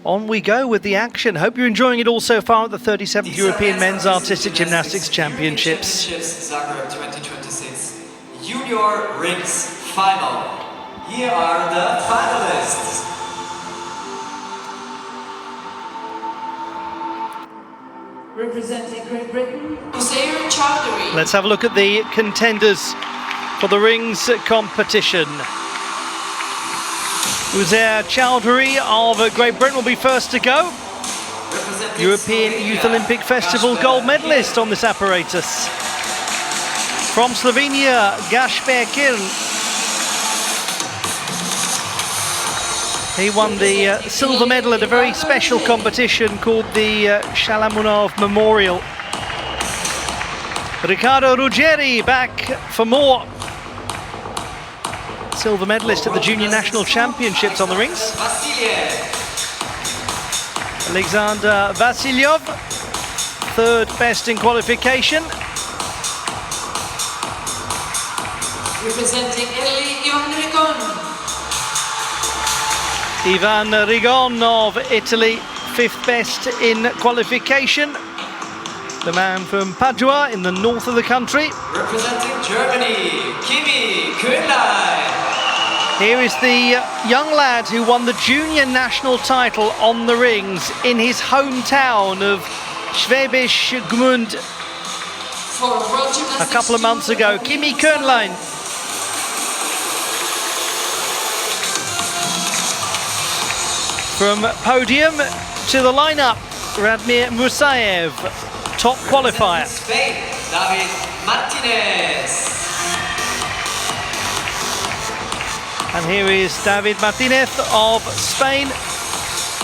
On we go with the action. Hope you're enjoying it all so far at the 37th European Men's Artistic Gymnastics Championships. Zagreb 2026 Junior Rings Final. Here are the finalists. Representing Great Britain, Uzair Chowdhury. Let's have a look at the contenders for the rings competition. Uzair Chowdhury of Great Britain will be first to go. European Youth Olympic Festival gold medalist on this apparatus. From Slovenia, Gašper Kirn. He won the silver medal at a very special competition called the Shalamunov Memorial. Riccardo Ruggeri back for more. Silver medalist at the Junior National Championships on the rings. Alexander Vasilyov, third best in qualification. Representing Italy, Ivan Rigon. Ivan Rigon of Italy, fifth best in qualification. The man from Padua in the north of the country. Representing Germany, Kimi Kühnlein. Here is the young lad who won the junior national title on the rings in his hometown of Schwäbisch Gmünd a couple of months ago. Kimi Kühnlein. From podium to the lineup, Radmir Musayev, top qualifier. Spain, David Martinez. And here is David Martinez of Spain.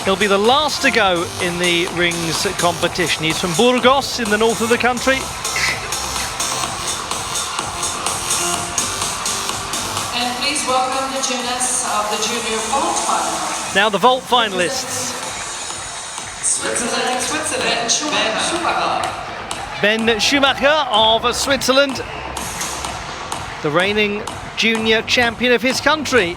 He'll be the last to go in the rings competition. He's from Burgos in the north of the country. And please welcome the gymnasts of the junior vault final. Now the vault finalists. Representing Switzerland, Ben Schumacher of Switzerland, the reigning junior champion of his country.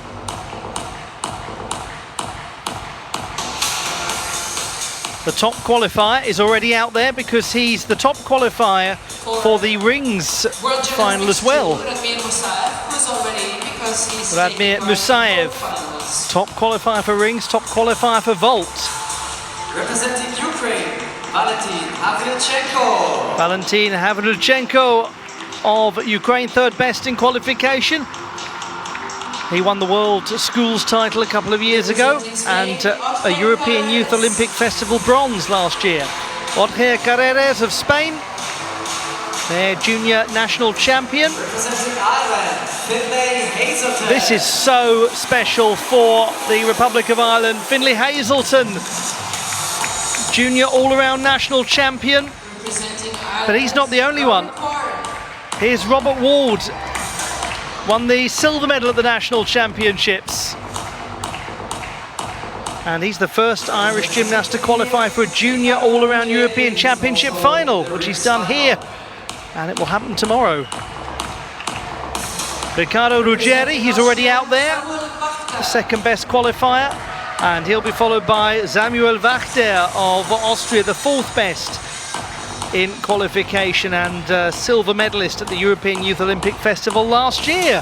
The top qualifier is already out there because he's the top qualifier for the rings final as well. Radmir Musayev, top qualifier for rings, top qualifier for vault. representing Ukraine, Valentin Havlichenko. Valentin Havlichenko of Ukraine, third best in qualification. He won the World Schools title a couple of years ago and a European Youth Olympic Festival bronze last year. Jorge Carreras of Spain, their junior national champion. Representing Ireland, Finlay Hazelton. This is so special for the Republic of Ireland. Finlay Hazelton, junior all-around national champion. But he's not the only one. Here's Robert Ward, won the silver medal at the national championships. And he's the first Irish gymnast to qualify for a junior all-around European Championship final, which he's done here. And it will happen tomorrow. Riccardo Ruggeri, he's already out there, the second best qualifier. And he'll be followed by Samuel Wachter of Austria, the fourth best in qualification and silver medalist at the European Youth Olympic Festival last year.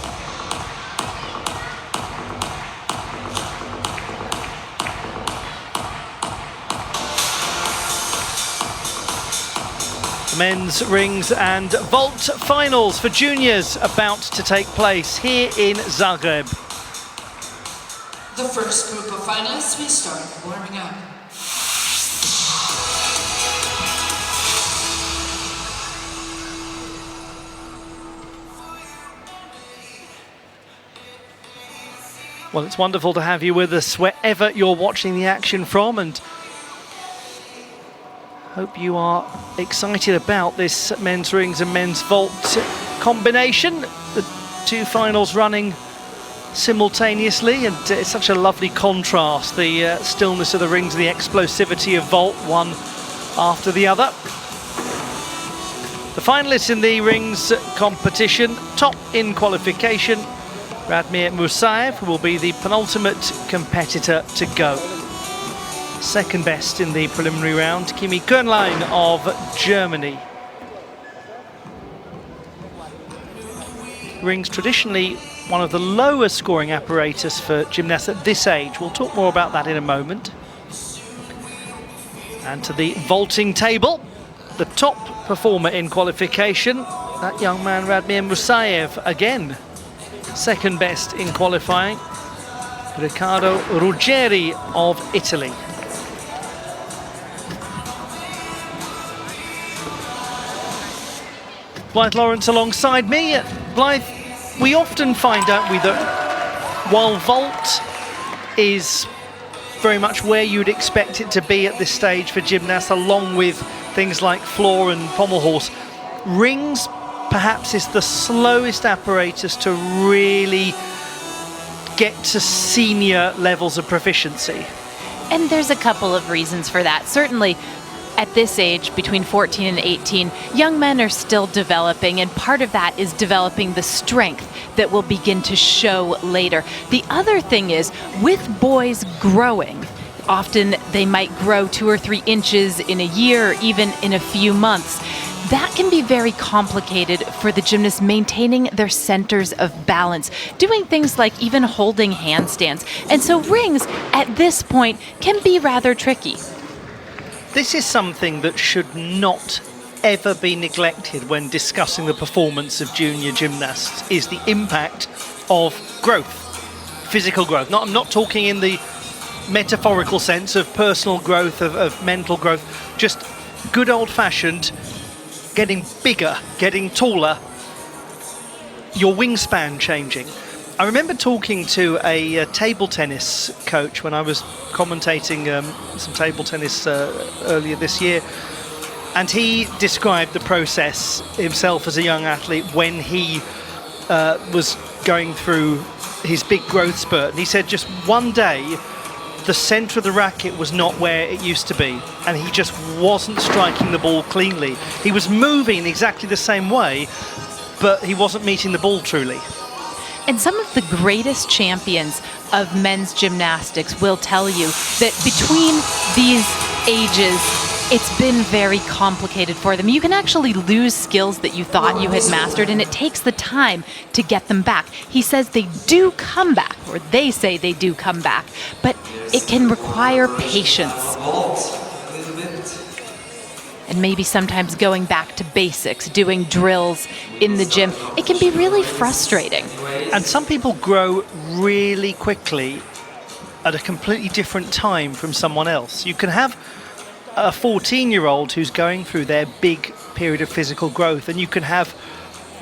The men's rings and vault finals for juniors about to take place here in Zagreb. The first group of finalists will start warming up. Well, it's wonderful to have you with us wherever you're watching the action from, and hope you are excited about this men's rings and men's vault combination. The two finals running simultaneously, and it's such a lovely contrast, the stillness of the rings, the explosivity of vault, one after the other. The finalists in the rings competition, top in qualification, Radmir Musayev will be the penultimate competitor to go. second best in the preliminary round, Kimi Könlein of Germany. Rings traditionally one of the lower scoring apparatus for gymnasts at this age. We'll talk more about that in a moment. And to the vaulting table, the top performer in qualification, that young man Radmir Musayev, again second best in qualifying, Riccardo Ruggeri of Italy. Blythe Lawrence alongside me. Blythe, we often find, don't we, that while vault is very much where you'd expect it to be at this stage for gymnasts, along with things like floor and pommel horse, rings perhaps is the slowest apparatus to really get to senior levels of proficiency. And there's a couple of reasons for that. Certainly, at this age, between 14 and 18, young men are still developing, and part of that is developing the strength that will begin to show later. The other thing is, with boys growing, often they might grow 2 or 3 inches in a year, even in a few months. That can be very complicated for the gymnasts maintaining their centers of balance, doing things like even holding handstands. And so rings at this point can be rather tricky. This is something that should not ever be neglected when discussing the performance of junior gymnasts, is the impact of growth, physical growth. I'm not talking in the metaphorical sense of personal growth, of mental growth, just good old-fashioned getting bigger, getting taller, your wingspan changing. I remember talking to a table tennis coach when I was commentating some table tennis earlier this year, and he described the process himself as a young athlete when he was going through his big growth spurt. And he said just one day the centre of the racket was not where it used to be, and he just wasn't striking the ball cleanly. He was moving exactly the same way, but he wasn't meeting the ball truly. And some of the greatest champions of men's gymnastics will tell you that between these ages, it's been very complicated for them. You can actually lose skills that you thought you had mastered, and it takes the time to get them back. He says they do come back, or they say they do come back, but it can require patience. And maybe sometimes going back to basics, doing drills in the gym, it can be really frustrating. And some people grow really quickly at a completely different time from someone else. You can have a 14-year-old who's going through their big period of physical growth, and you can have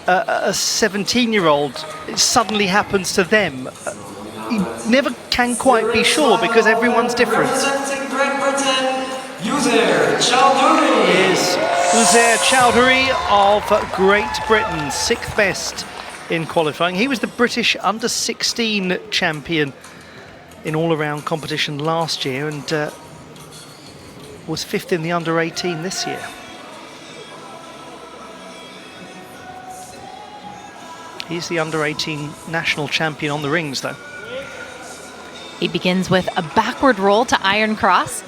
a 17-year-old, it suddenly happens to them. You never can quite be sure because everyone's different. Representing Great Britain, Uzair Chowdhury. Is Uzair Chowdhury of Great Britain, 6th best in qualifying. He was the British under-16 champion in all-around competition last year, and was 5th in the under-18 this year. He's the under-18 national champion on the rings, though. He begins with a backward roll to iron cross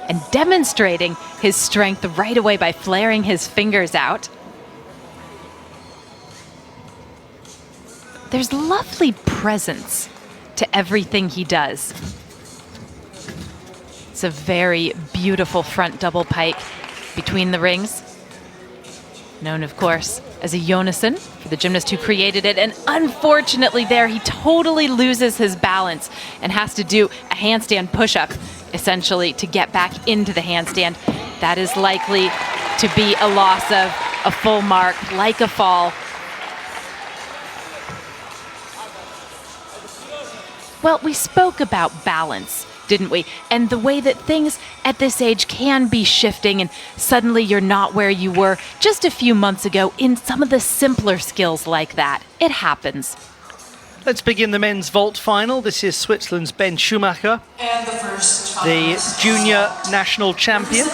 and demonstrating his strength right away by flaring his fingers out. There's lovely presence to everything he does. It's a very beautiful front double pike between the rings, known, of course, as a Jonassen for the gymnast who created it. And unfortunately there, he totally loses his balance and has to do a handstand push-up, essentially, to get back into the handstand. That is likely to be a loss of a full mark, like a fall. Well, we spoke about balance, didn't we? And the way that things at this age can be shifting, and suddenly you're not where you were just a few months ago in some of the simpler skills like that. It happens. Let's begin the men's vault final. This is Switzerland's Ben Schumacher, And the first the junior national champion.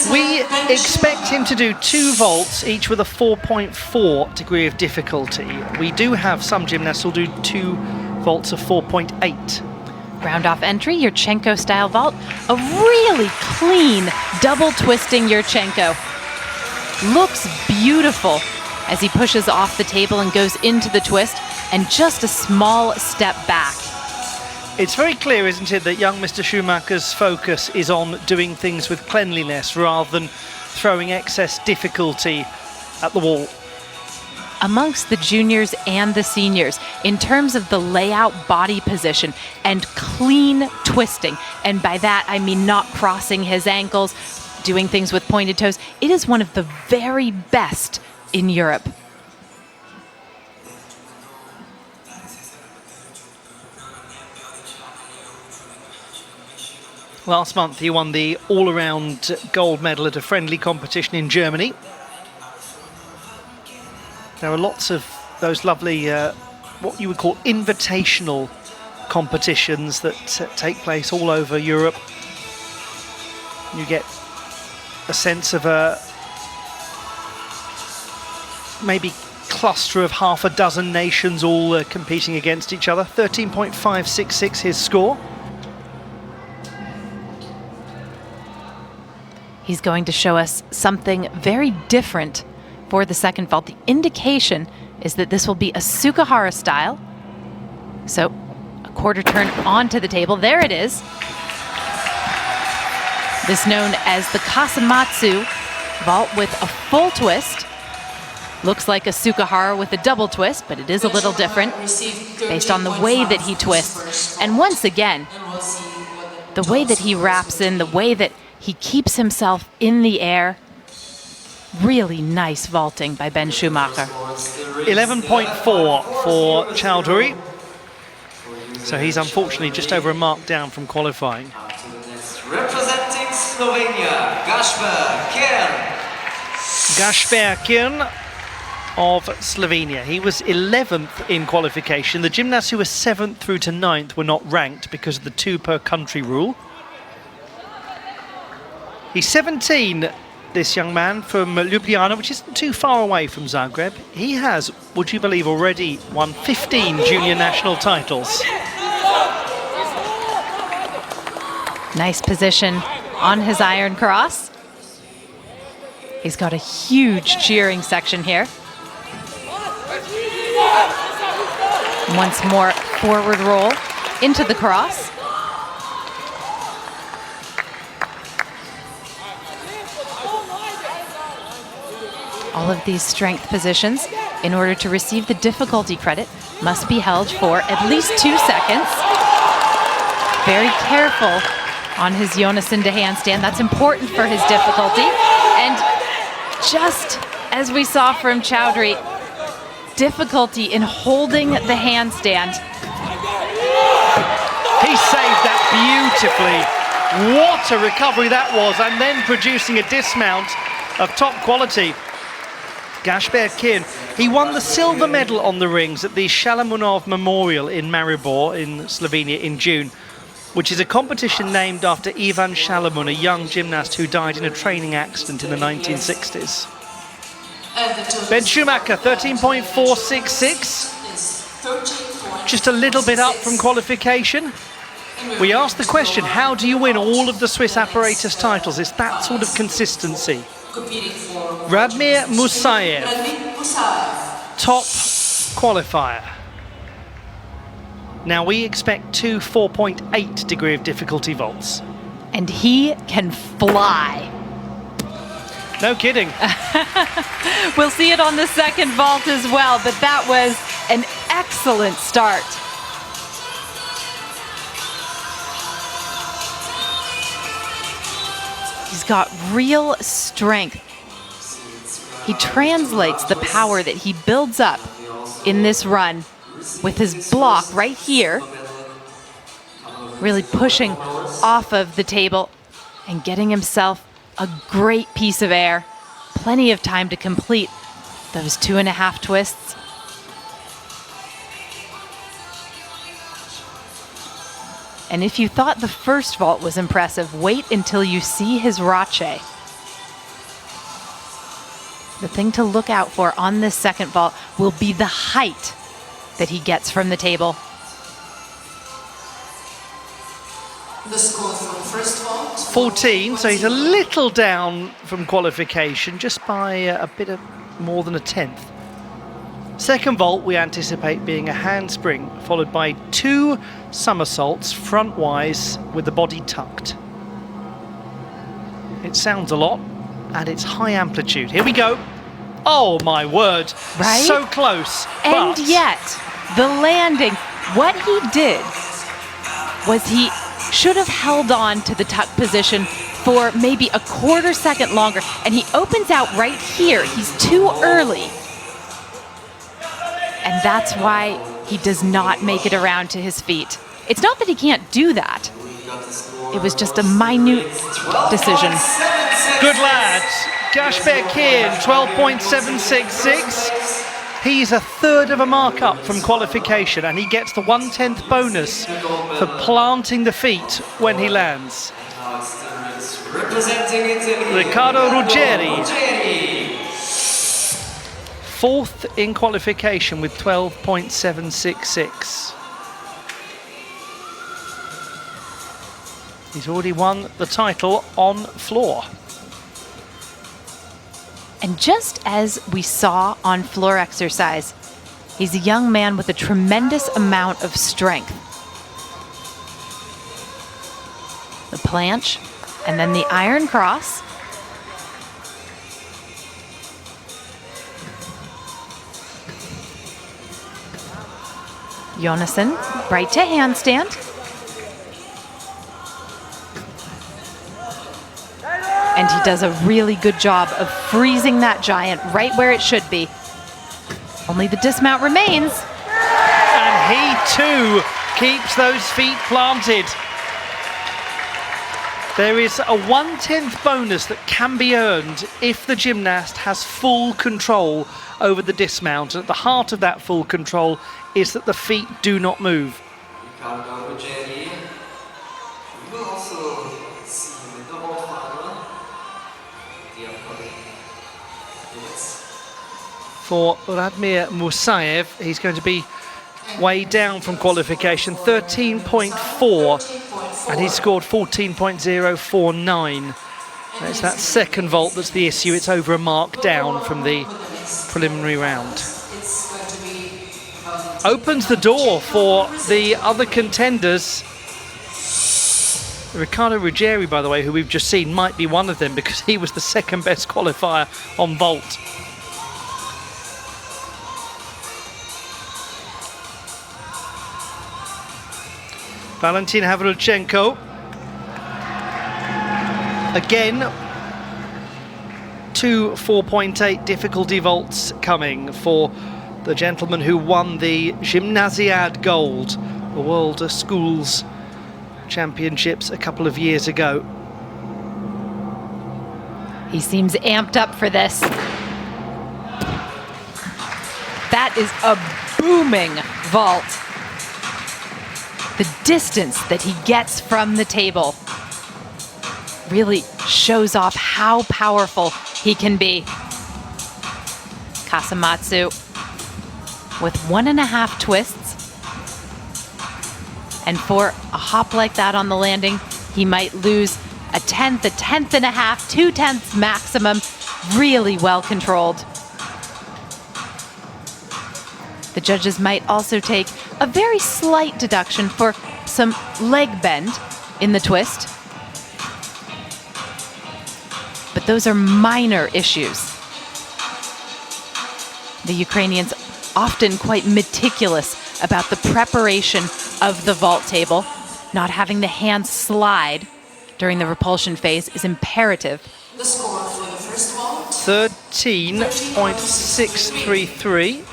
We expect him to do 2 vaults, each with a 4.4 degree of difficulty. We do have some gymnasts who'll do 2 vaults of 4.8. Round off entry, Yurchenko style vault. A really clean double twisting Yurchenko. Looks beautiful as he pushes off the table and goes into the twist, and just a small step back. It's very clear, isn't it, that young Mr. Schumacher's focus is on doing things with cleanliness rather than throwing excess difficulty at the wall. Amongst the juniors and the seniors, in terms of the layout body position and clean twisting, and by that I mean not crossing his ankles, doing things with pointed toes, it is one of the very best in Europe. Last month he won the all-around gold medal at a friendly competition in Germany. There are lots of those lovely, what you would call invitational competitions that take place all over Europe. You get a sense of a maybe cluster of half a dozen nations all competing against each other. 13.566 his score. He's going to show us something very different for the second vault. The indication is that this will be a Sukahara style. So a quarter turn onto the table. There it is. This known as the Kasamatsu vault with a full twist. Looks like a Sukahara with a double twist, but it is a little different based on the way that he twists. And once again, the way that he wraps in, the way that he keeps himself in the air. Really nice vaulting by Ben Schumacher. 11.4 for Chowdhury. So he's unfortunately just over a mark down from qualifying. Representing Slovenia, Gasper Kern. Gasper Kern of Slovenia. He was 11th in qualification. The gymnasts who were 7th through to 9th were not ranked because of the 2 per country rule. He's 17, this young man from Ljubljana, which isn't too far away from Zagreb. He has, would you believe, already won 15 junior national titles. Nice position on his iron cross. He's got a huge cheering section here. Once more, forward roll into the cross. All of these strength positions, in order to receive the difficulty credit, must be held for at least 2 seconds. Very careful on his Jonasson to handstand. That's important for his difficulty. And just as we saw from Chowdhury, difficulty in holding the handstand. He saved that beautifully. What a recovery that was, and then producing a dismount of top quality. Gasper Kern, he won the silver medal on the rings at the Shalamunov Memorial in Maribor in Slovenia in June, which is a competition named after Ivan Shalamun, a young gymnast who died in a training accident in the 1960s. Ben Schumacher, 13.466, just a little bit up from qualification. We asked the question, how do you win all of the Swiss apparatus titles? It's that sort of consistency. Radmir Musayev, top qualifier. Now we expect 2 4.8 degree of difficulty vaults. And he can fly. No kidding. We'll see it on the second vault as well, but that was an excellent start. He's got real strength. He translates the power that he builds up in this run with his block right here, really pushing off of the table and getting himself a great piece of air. Plenty of time to complete those 2.5 twists. And if you thought the first vault was impressive, wait until you see his rache. The thing to look out for on this second vault will be the height that he gets from the table. 14, so he's a little down from qualification, just by a bit of more than a tenth. Second vault we anticipate being a handspring, followed by 2 somersaults front-wise with the body tucked. It sounds a lot, and it's high amplitude. Here we go. Oh my word, Right? so close. And but yet, the landing, what he did was he should have held on to the tuck position for maybe a quarter second longer, and he opens out right here. He's too early. And that's why he does not make it around to his feet. It's not that he can't do that. It was just a minute decision. good lad. Gashber Kian, 12.766. He's a third of a mark up from qualification, and he gets the 1/10 bonus for planting the feet when he lands. Representing Italy, Riccardo Ruggeri. Ruggeri. Fourth in qualification with 12.766. He's already won the title on floor. And just as we saw on floor exercise, he's a young man with a tremendous amount of strength. The planche, and then the iron cross. Jonasson, right to handstand. And he does a really good job of freezing that giant right where it should be. Only the dismount remains. And he too keeps those feet planted. There is a 1/10 bonus that can be earned if the gymnast has full control over the dismount. And at the heart of that full control is that the feet do not move. Riccardo Ruggeri. We will also see the double final. The upcoming minutes. For Radmir Musayev, he's going to be way down from qualification, 13.4, and he scored 14.049. It's that second vault that's the issue. It's over a mark down from the preliminary round. Opens the door for the other contenders. Riccardo Ruggeri, by the way, who we've just seen, might be one of them because he was the second best qualifier on vault. Valentin Havrulchenko. Again, 2 4.8 difficulty vaults coming for the gentleman who won the Gymnasiad Gold, the World Schools Championships a couple of years ago. He seems amped up for this. That is a booming vault. The distance that he gets from the table really shows off how powerful he can be. Kasamatsu with 1.5 twists. And for a hop like that on the landing, he might lose a tenth and a half, 2/10 maximum. Really well controlled. The judges might also take a very slight deduction for some leg bend in the twist. But those are minor issues. The Ukrainians often quite meticulous about the preparation of the vault table. Not having the hands slide during the repulsion phase is imperative. The score for the first vault, 13.633.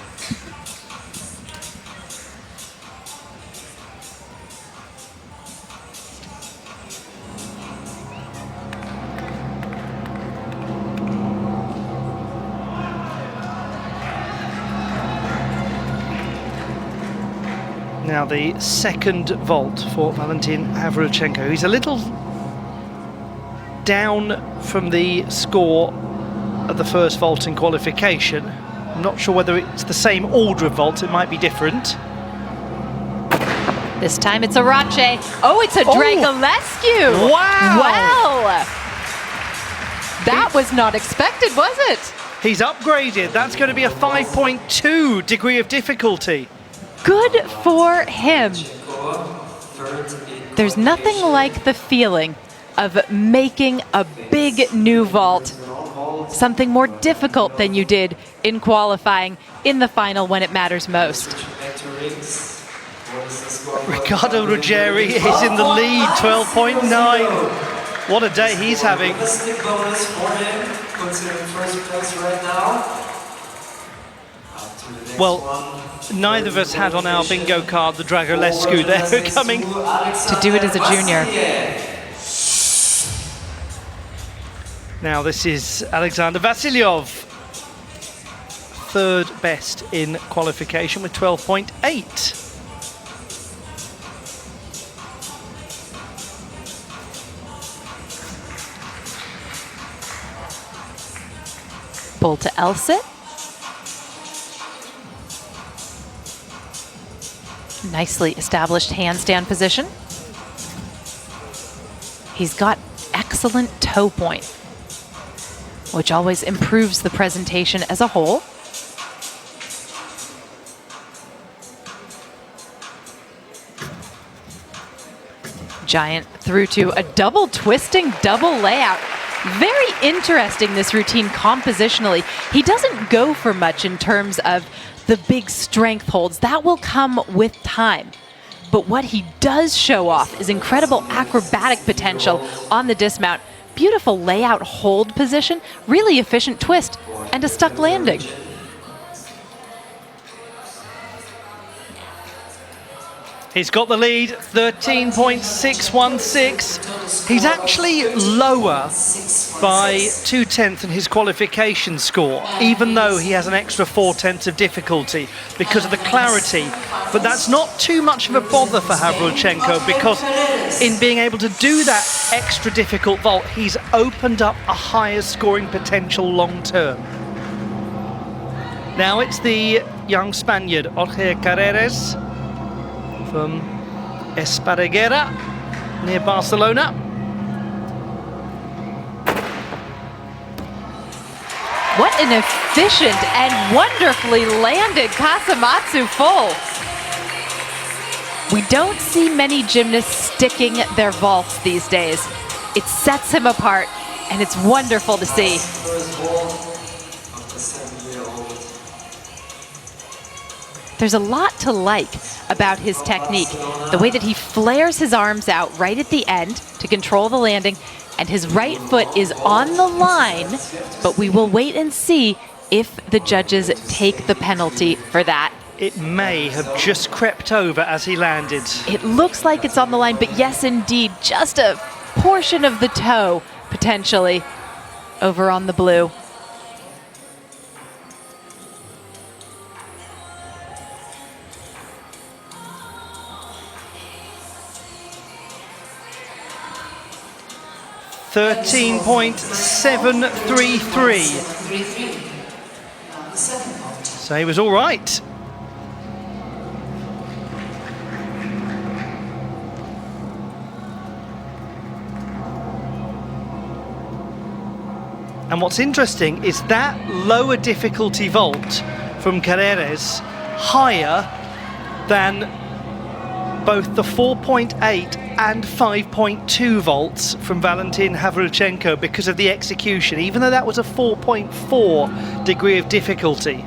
Now the second vault for Valentin Havrulchenko. He's a little down from the score of the first vault in qualification. I'm not sure whether it's the same order of vaults, it might be different. This time it's a Rache. Oh, it's a Dragolescu. Wow. Wow. That was not expected, was it? He's upgraded. That's going to be a 5.2 degree of difficulty. Good for him. There's nothing like the feeling of making a big new vault, something more difficult than you did in qualifying in the final when it matters most. Ricardo Ruggeri is in the lead, 12.9. What a day he's having. Fantastic bonus for him, considering first place right now. Well, neither of us had on our bingo card the Dragolescu. They're coming To do it as a junior. Now this is Alexander Vasilyov, third best in qualification with 12.8. Pull to L-sit. Nicely established handstand position. He's got excellent toe point, which always improves the presentation as a whole. Giant through to a double twisting, double layout. Very interesting, this routine compositionally. He doesn't go for much in terms of the big strength holds. That will come with time. But what he does show off is incredible acrobatic potential on the dismount. Beautiful layout hold position, really efficient twist, and a stuck landing. He's got the lead, 13.616. He's actually lower by 0.2 in his qualification score, even though he has an extra 0.4 of difficulty because of the clarity. But that's not too much of a bother for Havrilchenko, because in being able to do that extra difficult vault, he's opened up a higher scoring potential long term. Now it's the young Spaniard, Jorge Carreras, from Esparreguera, near Barcelona. What an efficient and wonderfully landed Kasamatsu full. We don't see many gymnasts sticking their vaults these days. It sets him apart, and it's wonderful to see. There's a lot to like about his technique. The way that he flares his arms out right at the end to control the landing, and his right foot is on the line, but we will wait and see if the judges take the penalty for that. It may have just crept over as he landed. It looks like it's on the line, but yes, indeed, just a portion of the toe, potentially, over on the blue. $13.733. So he was all right. And what's interesting is that lower difficulty vault from Carreras higher than both the 4.8 and 5.2 vaults from Valentin Havrilchenko because of the execution, even though that was a 4.4 degree of difficulty.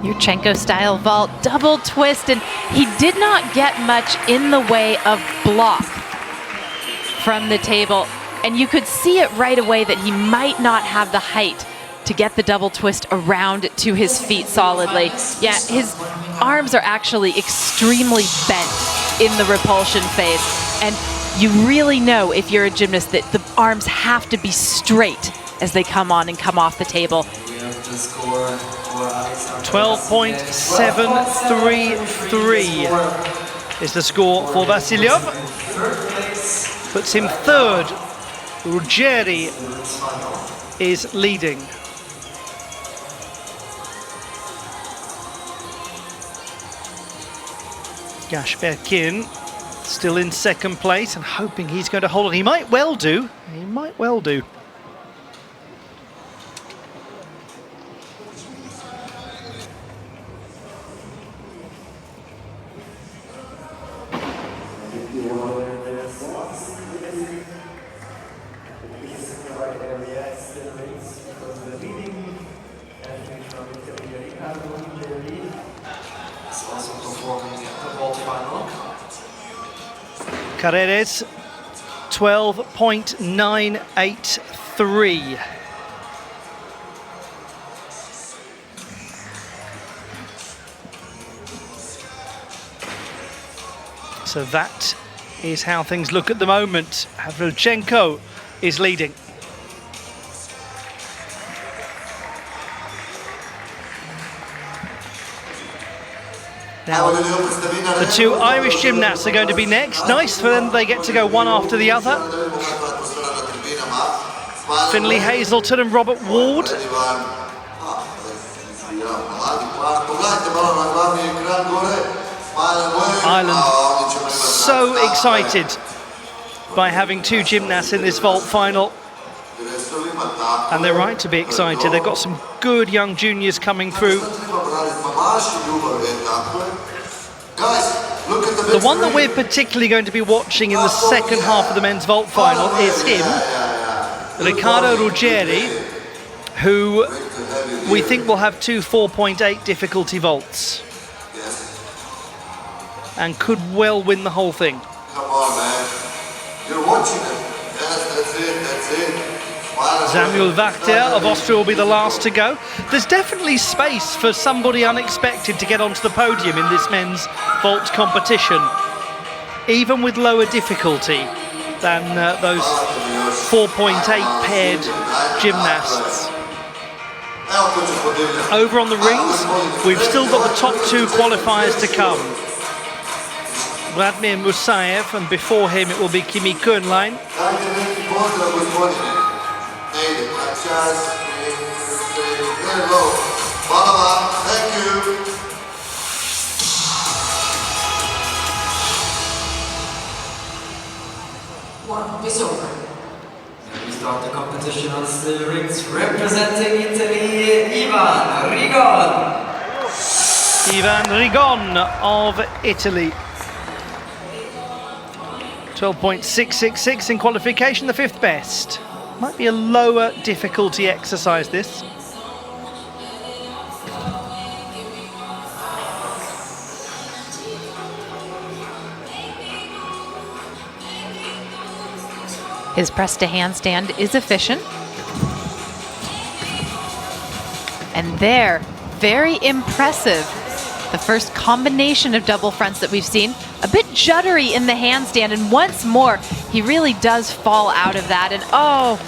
Yurchenko style vault, double twist, and he did not get much in the way of block from the table. And you could see it right away that he might not have the height to get the double twist around to his feet solidly. Yeah, his arms are actually extremely bent in the repulsion phase. And you really know, if you're a gymnast, that the arms have to be straight as they come on and come off the table. 12.733 is the score for Vasilyov. Puts him third. Ruggeri is leading. Gashberkin still in second place and hoping he's going to hold on. He might well do. He might well do. He's also performing at the vault final. Carreras, 12.983. So that is how things look at the moment. Havrilchenko is leading. Now, the two Irish gymnasts are going to be next. Nice for them, they get to go one after the other. Finlay Hazelton and Robert Ward. Ireland so excited by having two gymnasts in this vault final. And they're right to be excited. They've got some good young juniors coming through. The one that we're particularly going to be watching in the second half of the men's vault final is him, Riccardo Ruggeri, who we think will have two 4.8 difficulty vaults and could well win the whole thing. Come on, man. You're watching it. Yes, that's it, that's it. Samuel Wachter of Austria will be the last to go. There's definitely space for somebody unexpected to get onto the podium in this men's vault competition, even with lower difficulty than those 4.8 paired gymnasts. Over on the rings, we've still got the top two qualifiers to come. Vladimir Musayev, and before him it will be Kimi Könlein. Warm-up is over. We start the competition on the rings representing Italy, Ivan Rigon. Ivan Rigon of Italy. 12.666 in qualification, the fifth best. Might be a lower difficulty exercise, this. His press to handstand is efficient. And there, very impressive. The first combination of double fronts that we've seen. A bit juddery in the handstand, and once more, he really does fall out of that. And oh,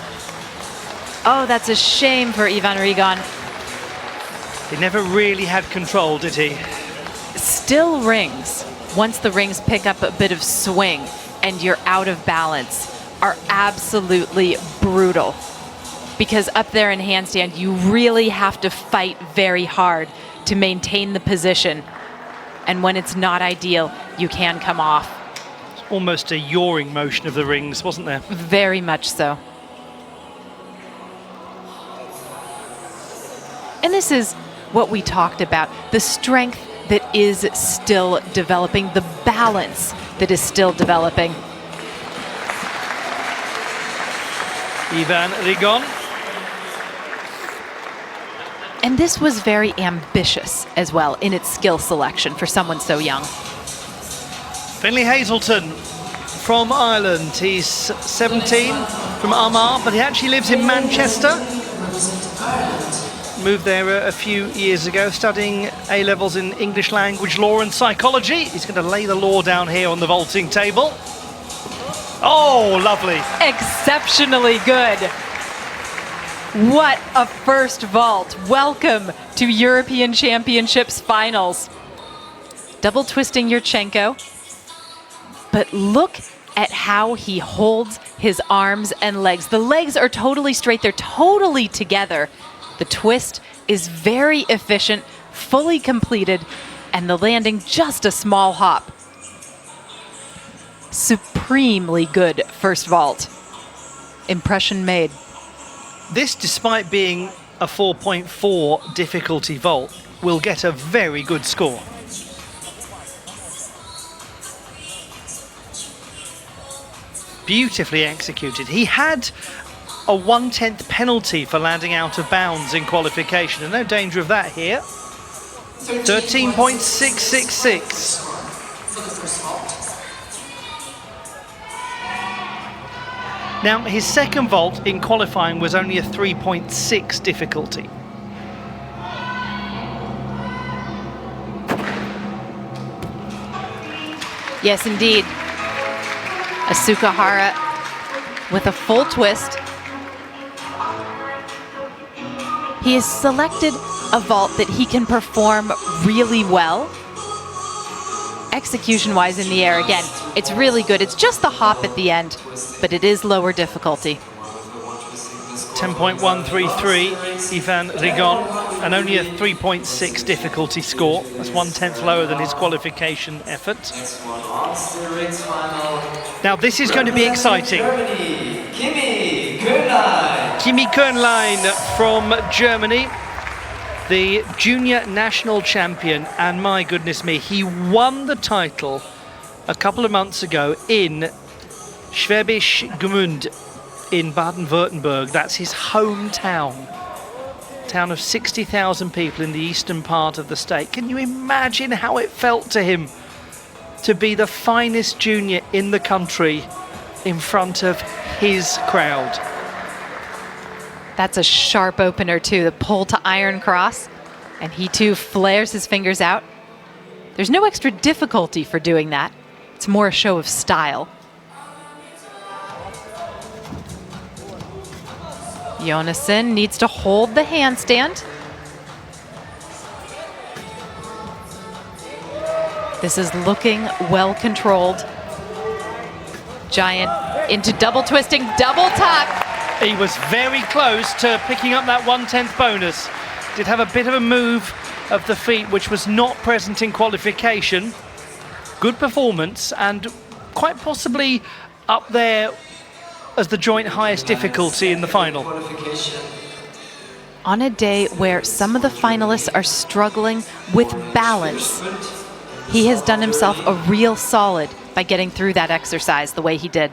that's a shame for Ivan Rigon. He never really had control, did he? Still rings, once the rings pick up a bit of swing and you're out of balance, are absolutely brutal. Because up there in handstand, you really have to fight very hard to maintain the position. And when it's not ideal, you can come off. It's almost a yawing motion of the rings, wasn't there? Very much so. And this is what we talked about, the strength that is still developing, the balance that is still developing. Ivan Rigon. And this was very ambitious as well in its skill selection for someone so young. Finlay Hazelton from Ireland. He's 17 from Armagh, but he actually lives in Manchester. Moved there a few years ago, studying A-levels in English language, law and psychology. He's going to lay the law down here on the vaulting table. Oh, lovely. Exceptionally good. What a first vault. Welcome to European Championships finals. Double twisting Yurchenko. But look at how he holds his arms and legs. The legs are totally straight. They're totally together. The twist is very efficient, fully completed, and the landing just a small hop. supremely good first vault. Impression made. This, despite being a 4.4 difficulty vault, will get a very good score. Beautifully executed. He had a 1/10 penalty for landing out of bounds in qualification, and no danger of that here. 13.666. For the first vault. Now, his second vault in qualifying was only a 3.6 difficulty. Yes, indeed. Asukahara with a full twist. He has selected a vault that he can perform really well. Execution-wise in the air, again, it's really good. It's just the hop at the end, but it is lower difficulty. 10.133, Ivan Rigon, and only a 3.6 difficulty score. That's 1/10 lower than his qualification effort. Next one on the rings final. Now, this is going to be exciting. Germany, Kimi Köhnlein. Kimi Köhnlein from Germany, the junior national champion, and my goodness me, he won the title a couple of months ago in Schwäbisch Gmünd in Baden-Württemberg. That's his hometown. Town of 60,000 people in the eastern part of the state. Can you imagine how it felt to him to be the finest junior in the country in front of his crowd? That's a sharp opener too, the pull to iron cross. And he too flares his fingers out. There's no extra difficulty for doing that. It's more a show of style. Jonassen needs to hold the handstand. This is looking well controlled. Giant into double twisting, double tuck. He was very close to picking up that 1/10 bonus. Did have a bit of a move of the feet which was not present in qualification. Good performance and quite possibly up there as the joint highest difficulty in the final. Qualification. On a day where some of the finalists are struggling with balance, he has done himself a real solid by getting through that exercise the way he did.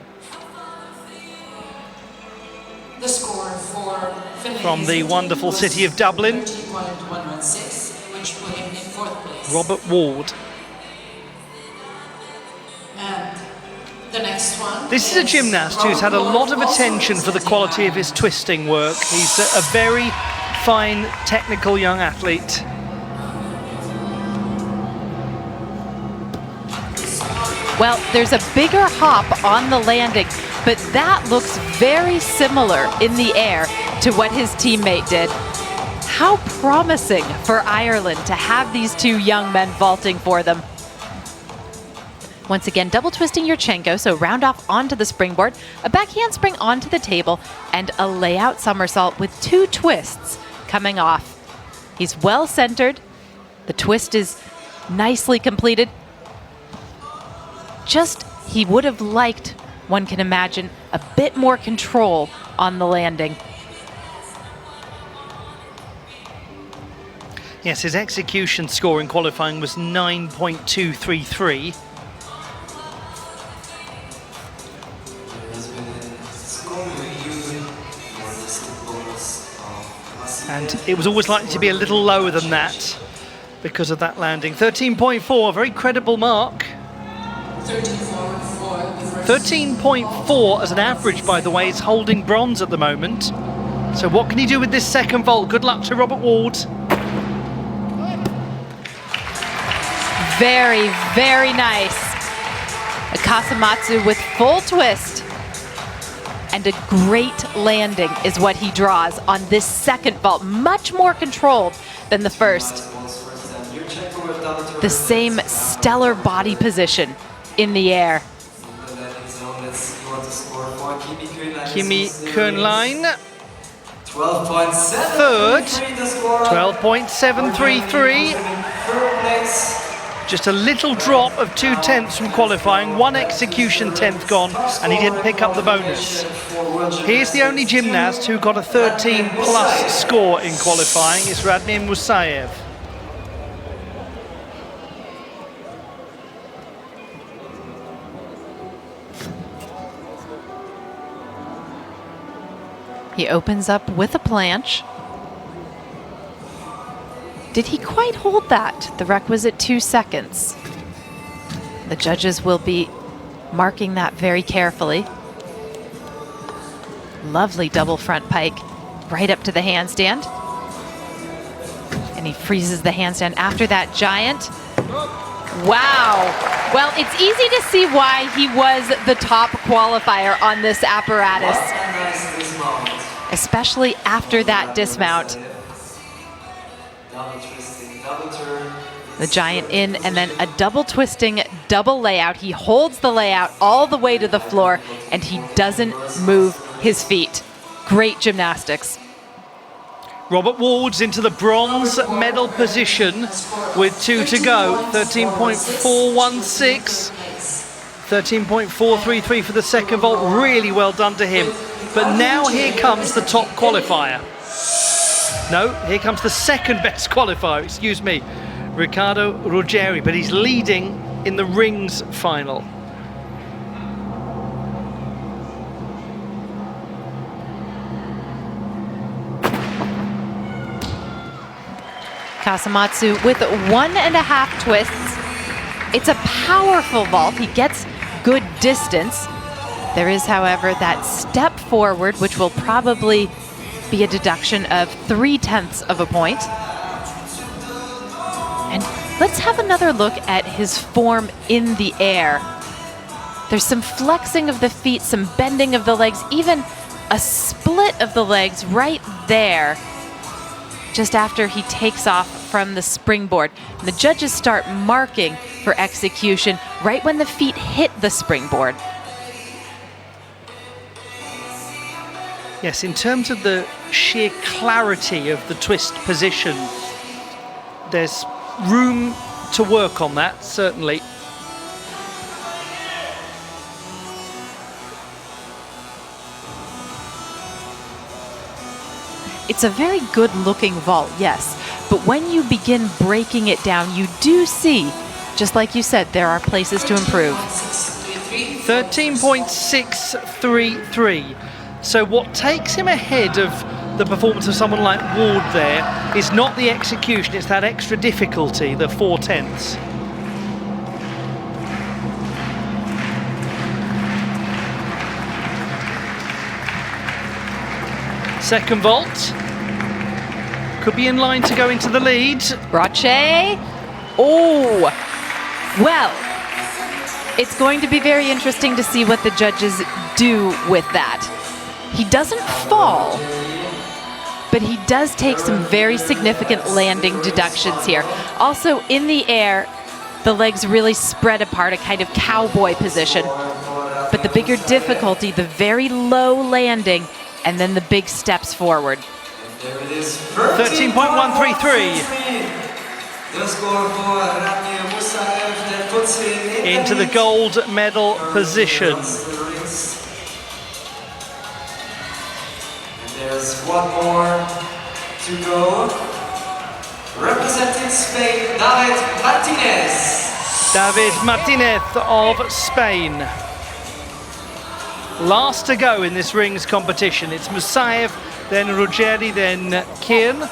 The score for Finley From the wonderful city of Dublin, 13.116, which put him in fourth place. Robert Ward. And the next one. This is a gymnast who's had a lot of attention for the quality of his twisting work. He's a very fine, technical young athlete. Well, there's a bigger hop on the landing, but that looks very similar in the air to what his teammate did. How promising for Ireland to have these two young men vaulting for them. Once again, double twisting Yurchenko, so round off onto the springboard, a back handspring onto the table, and a layout somersault with two twists coming off. He's well centered. The twist is nicely completed. Just, he would have liked, one can imagine, a bit more control on the landing. Yes, his execution score in qualifying was 9.233. And it was always likely to be a little lower than that because of that landing. 13.4, a very credible mark. 13.4 as an average, by the way, is holding bronze at the moment. So what can he do with this second vault? Good luck to Robert Ward. Very, very nice. A Kasamatsu with full twist. And a great landing is what he draws on this second vault. Much more controlled than the first. The same stellar body position in the air. Kimi Köhnlein, 12.7. third, 12.733. Just a little drop of 2/10 from qualifying, one execution 10th gone, and he didn't pick up the bonus. Here's the only gymnast who got a 13 plus score in qualifying. It's Radmir Musayev. He opens up with a planche. Did he quite hold that? The requisite 2 seconds. The judges will be marking that very carefully. Lovely double front pike right up to the handstand. And he freezes the handstand after that giant. Wow. Well, it's easy to see why he was the top qualifier on this apparatus, especially after that dismount. Double twisting, double turn. The giant in, and then a double twisting, double layout. He holds the layout all the way to the floor, and he doesn't move his feet. Great gymnastics. Robert Ward's into the bronze medal position with 2 to go. 13.416, 13.433 for the second vault. Really well done to him. But now here comes the top qualifier. No, here comes the second best qualifier, excuse me, Riccardo Ruggeri, but he's leading in the rings final. Kasamatsu with 1.5 twists. It's a powerful vault. He gets good distance. There is, however, that step forward, which will probably be a deduction of 0.3 of a point. And let's have another look at his form in the air. There's some flexing of the feet, some bending of the legs, even a split of the legs right there, just after he takes off from the springboard. And the judges start marking for execution right when the feet hit the springboard. Yes, in terms of the sheer clarity of the twist position, there's room to work on that, certainly. It's a very good looking vault, yes, but when you begin breaking it down, you do see, just like you said, there are places to improve. 13.633. So what takes him ahead of the performance of someone like Ward there is not the execution, it's that extra difficulty, the 0.4. Second vault. Could be in line to go into the lead. Brache. Oh, well, it's going to be very interesting to see what the judges do with that. He doesn't fall, but he does take some very significant landing deductions here. Also, in the air, the legs really spread apart, a kind of cowboy position. But the bigger difficulty, the very low landing, and then the big steps forward. 13.133. The score for Radmir Musayev that puts him Into the gold medal position. There's one more to go. Representing Spain, David Martinez. David Martinez of Spain. Last to go in this rings competition. It's Musayev, then Ruggeri, then Kian.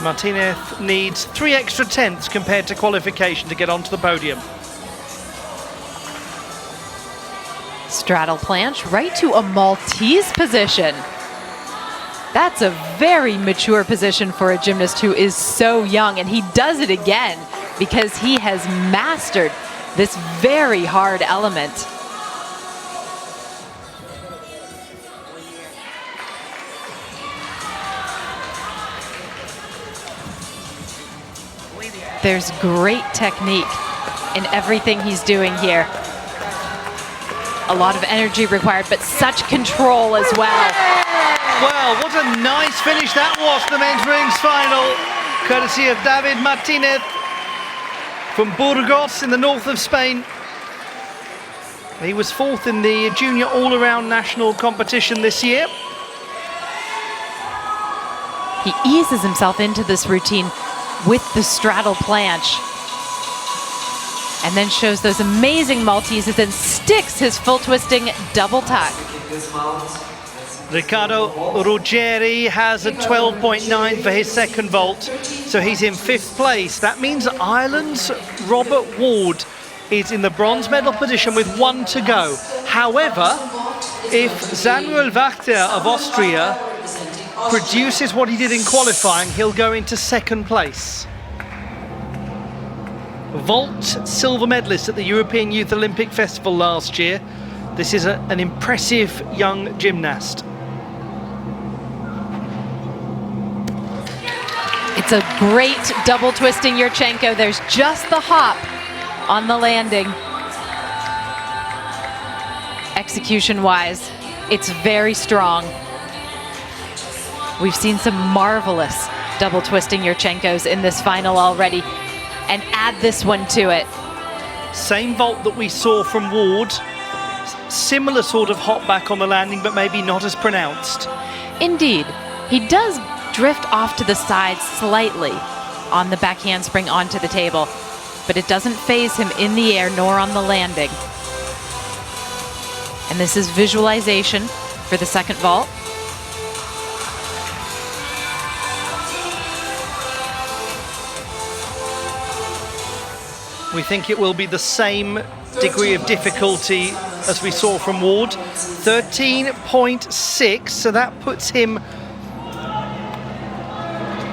Martinez needs 3 extra tenths compared to qualification to get onto the podium. Straddle planche right to a Maltese position. That's a very mature position for a gymnast who is so young, and he does it again because he has mastered this very hard element. There's great technique in everything he's doing here. A lot of energy required, but such control as well. Well, what a nice finish that was, the men's rings final, courtesy of David Martinez. from Burgos in the north of Spain. He was fourth in the junior all-around national competition this year. He eases himself into this routine with the straddle planche. And then shows those amazing Maltese and then sticks his full twisting double tuck. Riccardo Ruggeri has a 12.9 for his second vault, so he's in 5th place. That means Ireland's Robert Ward is in the bronze medal position with 1 to go. However, if Samuel Wachter of Austria produces what he did in qualifying, he'll go into 2nd place. Vault silver medalist at the European Youth Olympic Festival last year. This is an impressive young gymnast. It's a great double twisting Yurchenko. There's just the hop on the landing. Execution-wise, it's very strong. We've seen some marvelous double twisting Yurchenkos in this final already, and add this one to it. Same vault that we saw from Ward. Similar sort of hop back on the landing, but maybe not as pronounced. Indeed. He does drift off to the side slightly on the back handspring onto the table, but it doesn't phase him in the air nor on the landing. And this is visualization for the second vault. We think it will be the same degree of difficulty as we saw from Ward. 13.6, so that puts him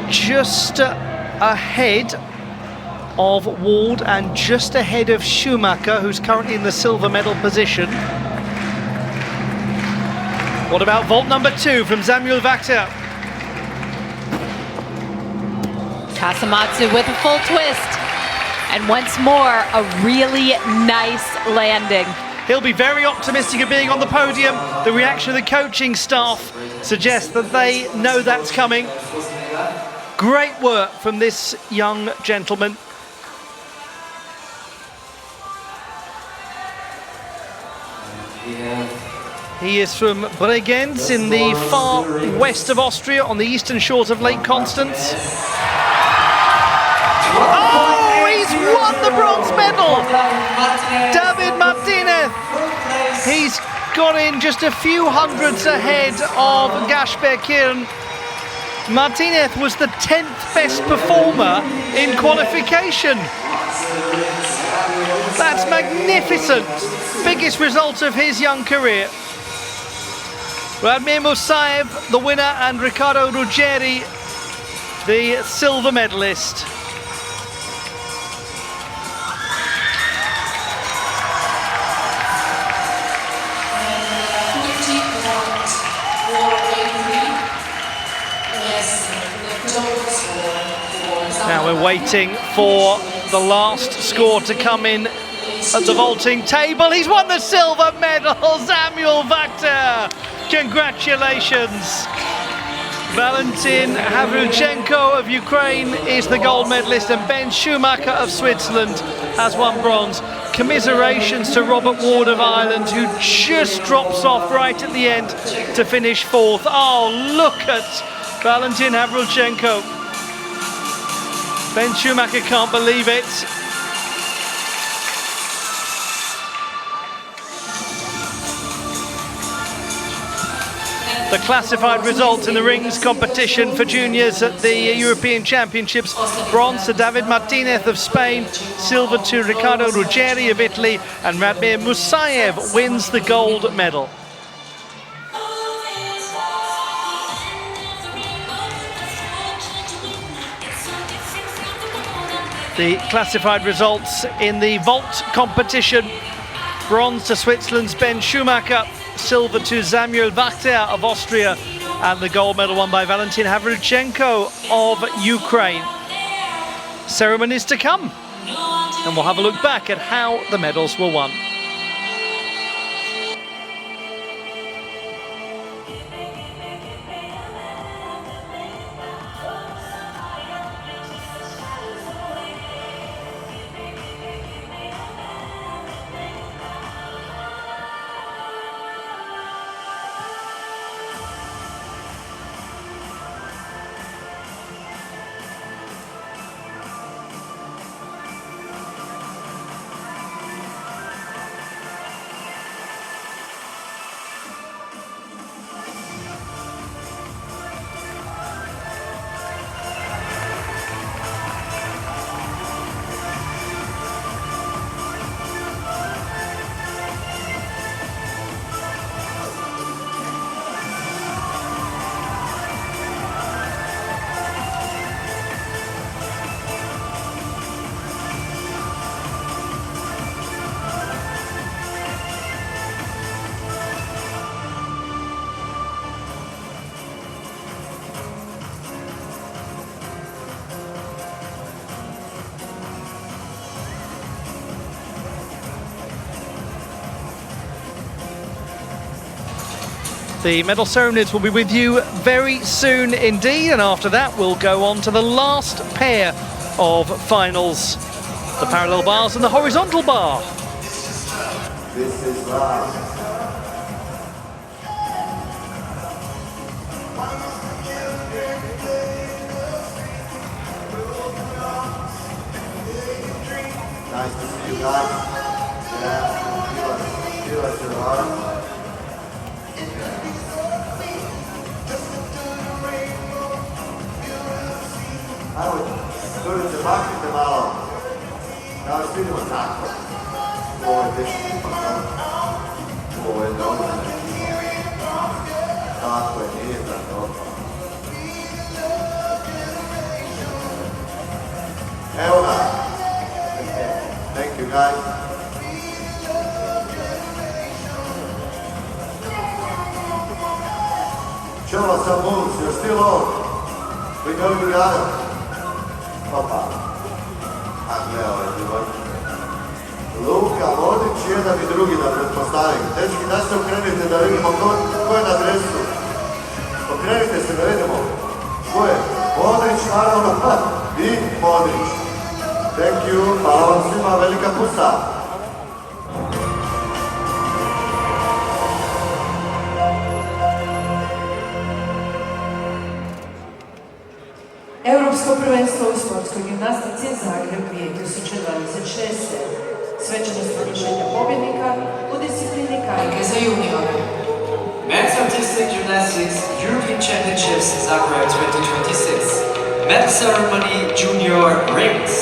just ahead of Ward and just ahead of Schumacher, who's currently in the silver medal position. What about vault number 2 from Samuel Wachter? Kasamatsu with a full twist. And once more, a really nice landing. He'll be very optimistic of being on the podium. The reaction of the coaching staff suggests that they know that's coming. Great work from this young gentleman. He is from Bregenz in the far west of Austria on the eastern shores of Lake Constance. Oh, he's won the bronze medal! David Martinez. He's got in just a few hundreds ahead of Gasper Kirn. Martinez was the 10th best performer in qualification. That's magnificent. Biggest result of his young career. Radmir Musayev, the winner, and Riccardo Ruggeri, the silver medalist. Now we're waiting for the last score to come in at the vaulting table. He's won the silver medal, Samuel Wachter. Congratulations. Valentin Havlyuchenko of Ukraine is the gold medalist, and Ben Schumacher of Switzerland has won bronze. Commiserations to Robert Ward of Ireland, who just drops off right at the end to finish 4th. Oh, look at Valentin Havlyuchenko. Ben Schumacher can't believe it. The classified results in the rings competition for juniors at the European Championships: bronze to David Martinez of Spain, silver to Riccardo Ruggeri of Italy, and Radmir Musayev wins the gold medal. The classified results in the vault competition: bronze to Switzerland's Ben Schumacher, silver to Samuel Wachter of Austria, and the gold medal won by Valentin Havlyuchenko of Ukraine. Ceremonies to come, and we'll have a look back at how the medals were won. The medal ceremonies will be with you very soon indeed, and after that we'll go on to the last pair of finals, the parallel bars and the horizontal bar. This is love. Nice to see you guys. Yeah, give us your heart. Evo, Đurice, maknite malo. Da vas vidimo tako. Ovo je teški ipak. Ovo je dobro. Tako je, nije tako. Evo ga. Thank you guys. Show us some moves, you're still on. We go together. Opa. A gle ovaj život. Luka Modrić, jedan i drugi da pretpostavim. Dečki, da se okrenite da vidimo ko je na dresu. Okrenite se da vidimo. Ko je? Modrić, naravno, i Modrić. Thank you, hvala vam svima, velika pusa. Europsko prvenstvo u sportskoj gimnastici Zagreb 2026. Svečanost proglašenja pobjednika u disciplini kajke za juniore. Men's Artistic Gymnastics European Championships Zagreb 2026. Medal ceremony junior rings.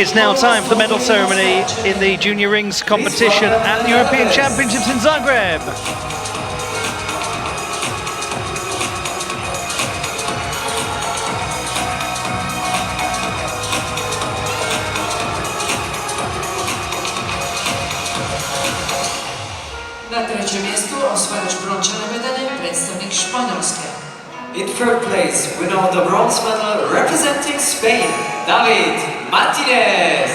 It's now time for the medal ceremony in the junior rings competition at the European Championships in Zagreb. Na trećem mjestu osvajač brončane medalje predstavnik Španjolske. In third place, winner of the bronze medal representing Spain, David Martinez.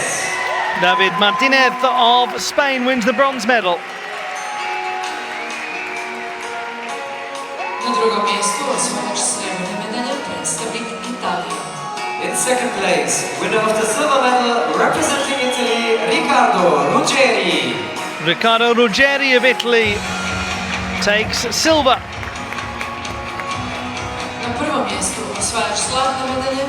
David Martinez of Spain wins the bronze medal. Na drugom mjestu osvajač srebrne medalje predstavnik Italije. In second place, winner of the silver medal representing Italy, Riccardo Ruggeri. Riccardo Ruggeri of Italy takes silver. Na prvom mjestu osvajač zlatne medalje,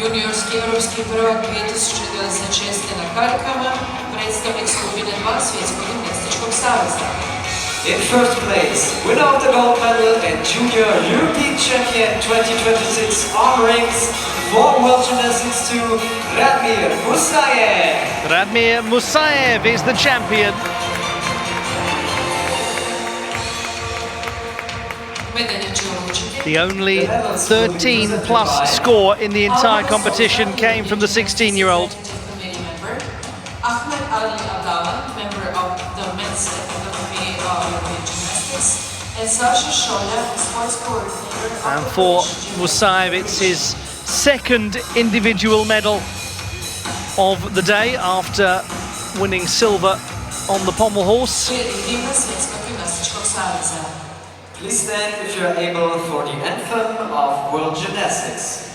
juniorski europski prvak 2026. na karikama, predstavnik skupine 2 Svjetskog gimnastičkog saveza. In first place, winner of the gold medal and junior European champion 2026 on rings for World Gymnastics 2, Radmir Musayev. Radmir Musayev is the champion. Medalje će uručiti The only 13 plus score in the entire competition came from the 16-year-old. committee member, Ahmed Ali Abdallah, member of the men's committee of European Gymnastics, and Sasha Shoya, sports coordinator of And the for British Musayev, it's his second individual medal of the day after winning silver on the pommel horse. Gimna Svjetskog gimnastičkog saveza. Please stand if you are able for the anthem of World Gymnastics.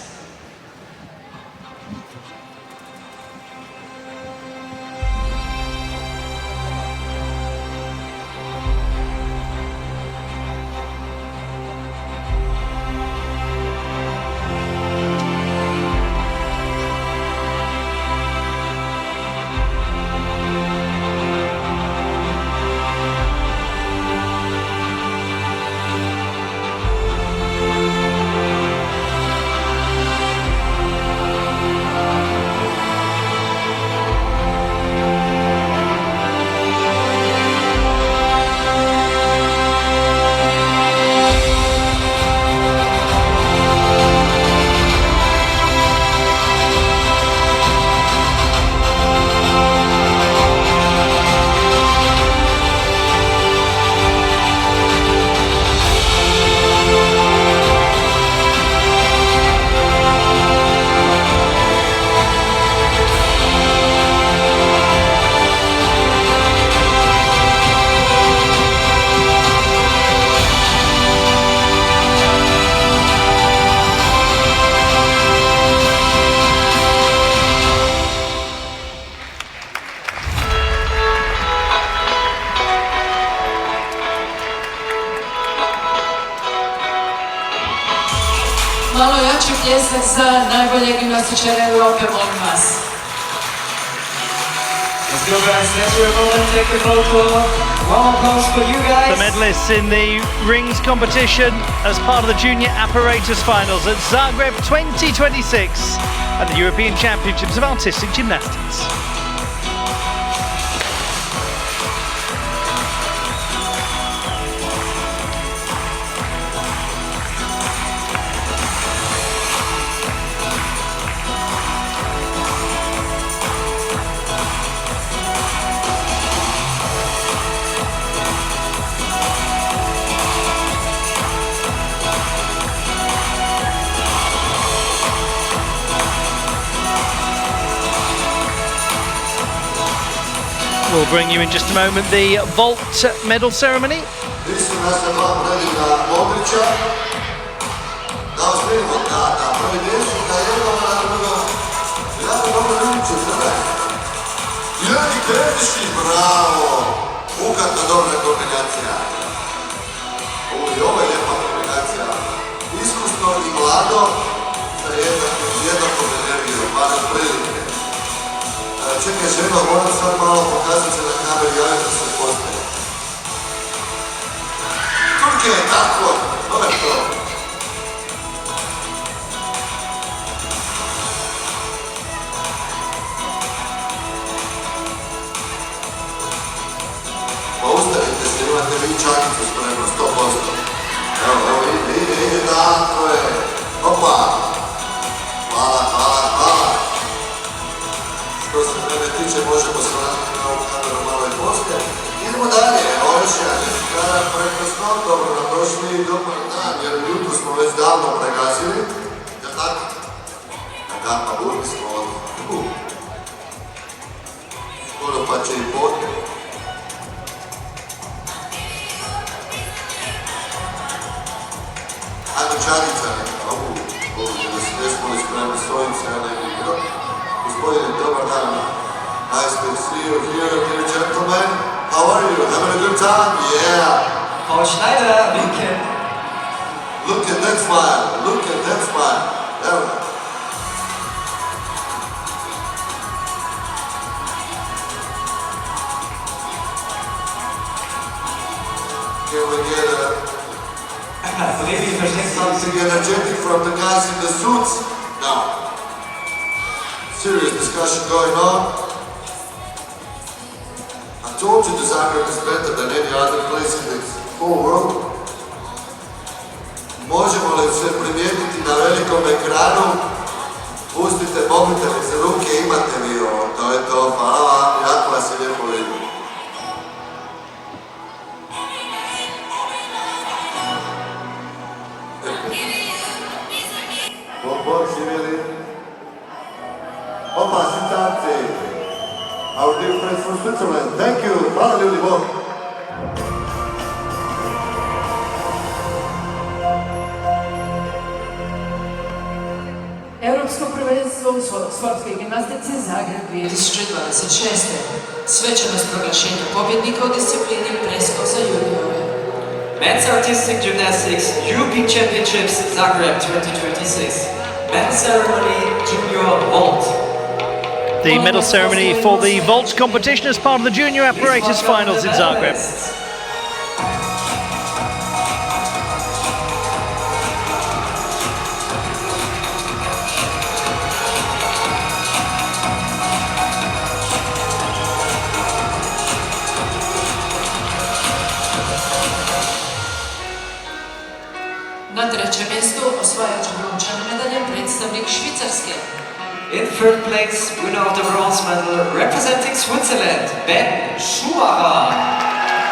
malo jači pljesak za najbolje gimnastičare Europe, molim vas. Let's go guys, let's do a moment, take a photo. One applause for you guys. The medalists in the rings competition as part of the junior apparatus finals at Zagreb 2026 and the European Championships of Artistic Gymnastics. We'll bring you in just a moment the vault medal ceremony. Nisu naša dva predivna momčića. Da vas vidimo, da, prvi dječnik, da jedno, na drugo. Jako dobro ljubiće, sada. Jani Kretiški, bravo! Ukatna dobra kombinacija. Ovo je lijepa kombinacija. Iskusno i mlado, sa jednakom energijom, pa na prilike. Čekaj ženo, moram sad malo pokazati se na kameri, javim da se postaje. Turke je tako, to je to. Pa ustavite se, imate vi čakicu spremno, 100%. Evo, ide, tako je. Opa! Hvala. Što se mene tiče, možemo se vratiti na ovu kameru malo i poslije. Idemo dalje, Oršija, kada prekrasno, dobro nam došli, dobar dan, jer jutro smo već davno pregazili. Jel' tako? Da, pa burni smo odmah. Skoro pa će i podne. Ajmo čanica neka, jesmo li spremni, stojim se, ja ne bih bio. Gospodine, dobar dan. Nice to see you here, dear gentlemen. How are you? Having a good time? Yeah. Frau Schneider, winken. Look at that smile. Look at that smile. There. Can we get something energetic from the guys in the suits? No. Serious discussion going on. I told you the Zagreb is better than any other place in the whole world. Možemo li se primijetiti na velikom ekranu? Pustite mobitel iz ruke, imate vi ovo. To je to, hvala vam, jako vas je lijepo vidim. Bog živjeli. Opa, Sintarci, our dear friends from Switzerland, thank you, hvala ljudi Bog. Europsko prvenstvo u sportskoj gimnastici Zagreb 2026. Svečanost proglašenja pobjednika u disciplini preskok za juniore. Men's Artistic Gymnastics European Championships Zagreb 2026. Men's ceremony junior vault. The medal ceremony for the vault competition as part of the junior apparatus finals in Zagreb. Na trećem mjestu osvajač brončane medalje predstavnik Švicarske. In third place, winner of the bronze medal representing Switzerland, Ben Schumacher.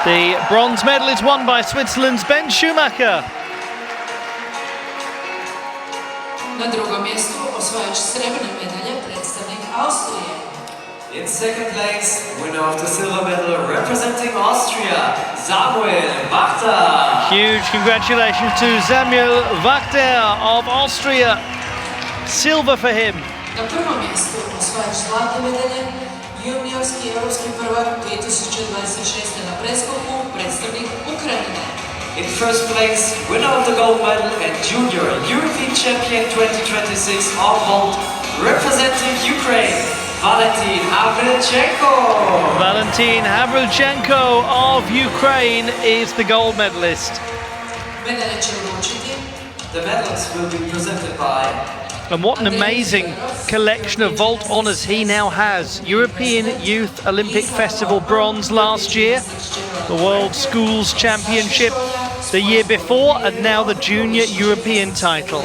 The bronze medal is won by Switzerland's Ben Schumacher. Na drugom mjestu osvajač srebrne medalje predstavnik Austrije. In second place, winner of the silver medal representing Austria, Samuel Wachter. Huge congratulations to Samuel Wachter of Austria. Silver for him. Na prvom mjestu osvajač zlatne medalje, juniorski europski prvak 2026. na preskoku, predstavnik Ukrajine. In first place, winner of the gold medal and junior European champion 2026 on vault, representing Ukraine, Valentin Havlichenko. Valentin Havlichenko of Ukraine is the gold medalist. Medalje će uručiti The medals will be presented by And what an amazing collection of vault honours he now has. European Youth Olympic Festival bronze last year, the World Schools Championship the year before, and now the Junior European title.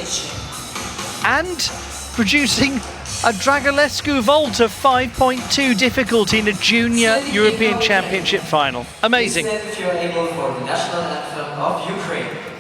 And producing a Dragulescu vault of 5.2 difficulty in a Junior European Championship final. Amazing. Please stand if you are able for the national anthem of Ukraine.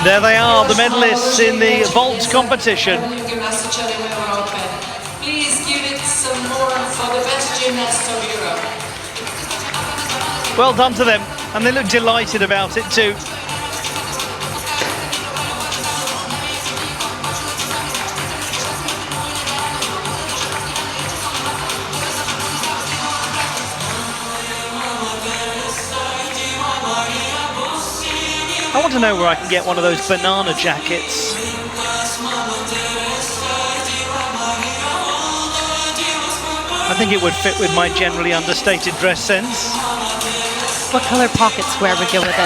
And there they are, the medalists in the vault competition. gymnastičarima Europe. Please give it some more for the best gymnasts of Europe. Well done to them, and they look delighted about it too. I want to know where I can get one of those banana jackets. I think it would fit with my generally understated dress sense. What color pocket square would go with it?